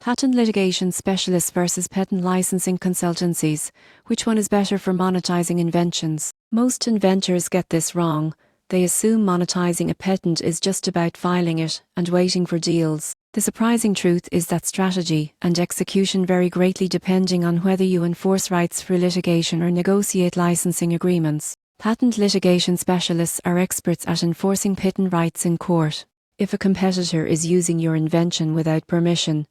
Patent litigation specialists versus patent licensing consultancies. Which one is better for monetizing inventions? Most inventors get this wrong. They assume monetizing a patent is just about filing it and waiting for deals. The surprising truth is that strategy and execution vary greatly depending on whether you enforce rights through litigation or negotiate licensing agreements. Patent litigation specialists are experts at enforcing patent rights in court. If a competitor is using your invention without permission,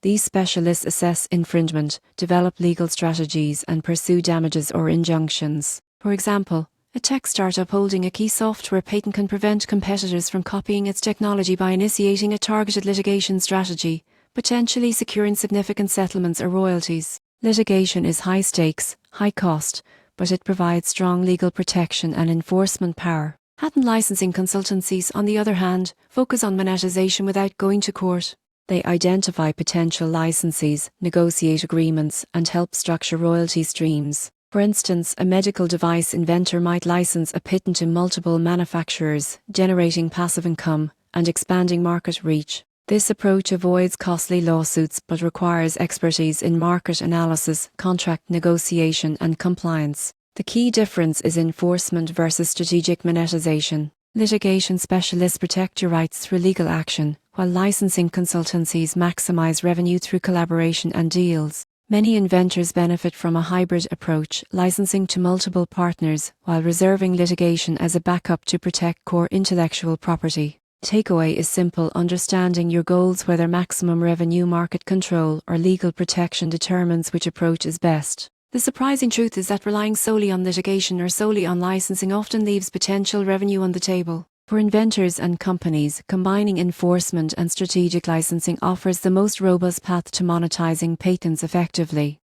these specialists assess infringement, develop legal strategies, and pursue damages or injunctions. For example, a tech startup holding a key software patent can prevent competitors from copying its technology by initiating a targeted litigation strategy, potentially securing significant settlements or royalties. Litigation is high stakes, high cost, but it provides strong legal protection and enforcement power. Patent licensing consultancies, on the other hand, focus on monetization without going to court. They identify potential licensees, negotiate agreements, and help structure royalty streams. For instance, a medical device inventor might license a patent to multiple manufacturers, generating passive income and expanding market reach. This approach avoids costly lawsuits but requires expertise in market analysis, contract negotiation, and compliance. The key difference is enforcement versus strategic monetization. Litigation specialists protect your rights through legal action, while licensing consultancies maximize revenue through collaboration and deals. Many inventors benefit from a hybrid approach, licensing to multiple partners while reserving litigation as a backup to protect core intellectual property. Takeaway is simple: understanding your goals, whether maximum revenue, market control, or legal protection, determines which approach is best. The surprising truth is that relying solely on litigation or solely on licensing often leaves potential revenue on the table. For inventors and companies, combining enforcement and strategic licensing offers the most robust path to monetizing patents effectively.